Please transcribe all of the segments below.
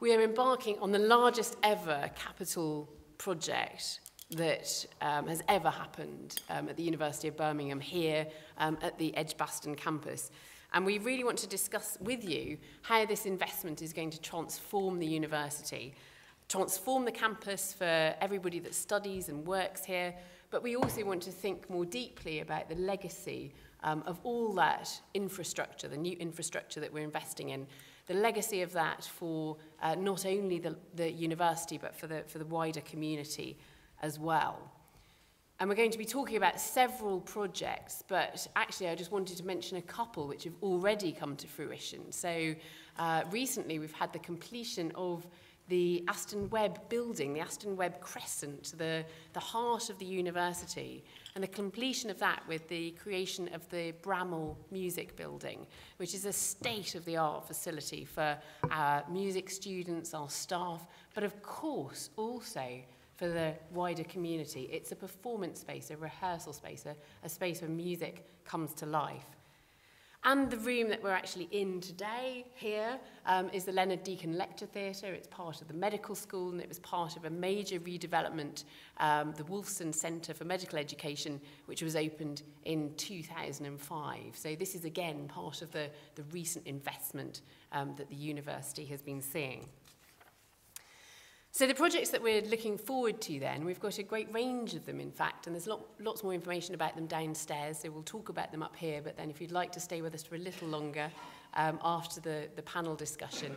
We are embarking on the largest ever capital project that has ever happened at the University of Birmingham here at the Edgbaston campus. And we really want to discuss with you how this investment is going to transform the university, transform the campus for everybody that studies and works here, but we also want to think more deeply about the legacy of all that infrastructure, the new infrastructure that we're investing in, the legacy of that for not only the university, but for the wider community as well. And we're going to be talking about several projects, but actually I just wanted to mention a couple which have already come to fruition. So recently we've had the completion of the Aston Webb building, the Aston Webb Crescent, the heart of the university, and the completion of that with the creation of the Bramall Music Building, which is a state-of-the-art facility for our music students, our staff, but of course also for the wider community. It's a performance space, a rehearsal space, a space where music comes to life. And the room that we're actually in today here is the Leonard Deakin Lecture Theatre. It's part of the medical school, and it was part of a major redevelopment, the Wolfson Centre for Medical Education, which was opened in 2005. So this is again part of the recent investment that the university has been seeing. So the projects that we're looking forward to then, we've got a great range of them in fact, and there's lots more information about them downstairs, so we'll talk about them up here, but then if you'd like to stay with us for a little longer after the panel discussion,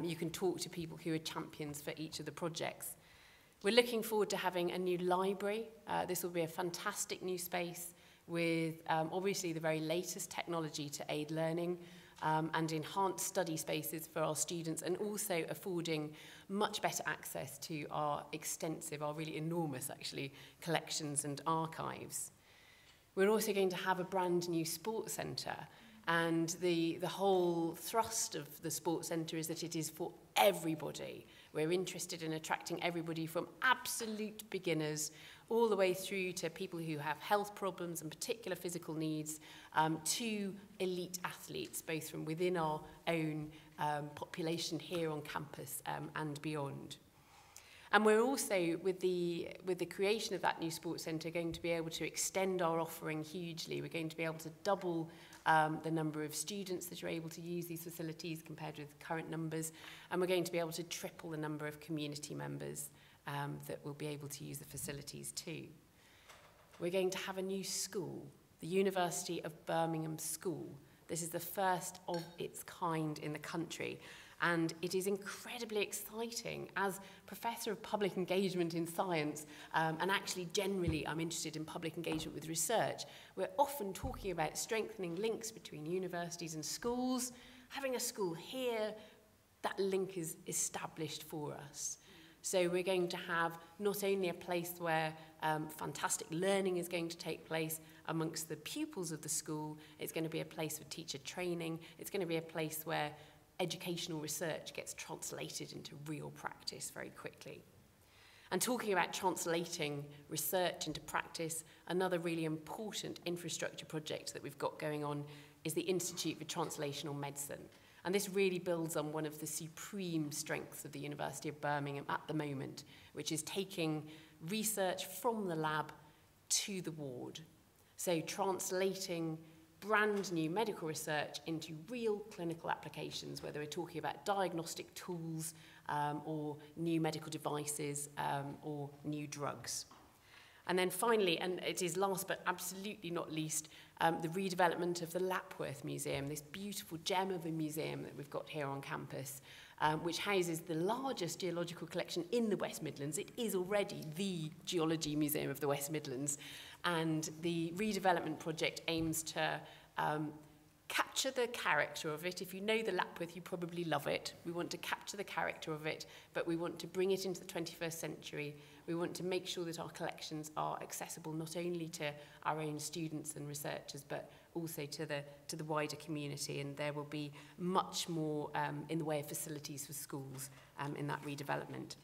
you can talk to people who are champions for each of the projects. We're looking forward to having a new library. This will be a fantastic new space with obviously the very latest technology to aid learning, and enhanced study spaces for our students, and also affording much better access to our extensive, our really enormous actually, collections and archives. We're also going to have a brand new sports centre, and the whole thrust of the sports centre is that it is for everybody. We're interested in attracting everybody from absolute beginners all the way through to people who have health problems and particular physical needs, to elite athletes, both from within our own population here on campus and beyond. And we're also, with the creation of that new sports centre, going to be able to extend our offering hugely. We're going to be able to double the number of students that are able to use these facilities compared with current numbers, and we're going to be able to triple the number of community members that will be able to use the facilities too. We're going to have a new school, the University of Birmingham School. This is the first of its kind in the country, and it is incredibly exciting. As Professor of Public Engagement in Science, and actually generally I'm interested in public engagement with research, we're often talking about strengthening links between universities and schools. Having a school here, that link is established for us. So we're going to have not only a place where fantastic learning is going to take place amongst the pupils of the school, it's going to be a place for teacher training, it's going to be a place where educational research gets translated into real practice very quickly. And talking about translating research into practice, another really important infrastructure project that we've got going on is the Institute for Translational Medicine. And this really builds on one of the supreme strengths of the University of Birmingham at the moment, which is taking research from the lab to the ward. So translating brand new medical research into real clinical applications, whether we're talking about diagnostic tools or new medical devices or new drugs. And then finally, and it is last but absolutely not least, the redevelopment of the Lapworth Museum, this beautiful gem of a museum that we've got here on campus, which houses the largest geological collection in the West Midlands. It is already the Geology Museum of the West Midlands, and the redevelopment project aims to capture the character of it. If you know the Lapworth, you probably love it. We want to capture the character of it, but we want to bring it into the 21st century. We want to make sure that our collections are accessible not only to our own students and researchers, but also to the wider community. And there will be much more in the way of facilities for schools in that redevelopment.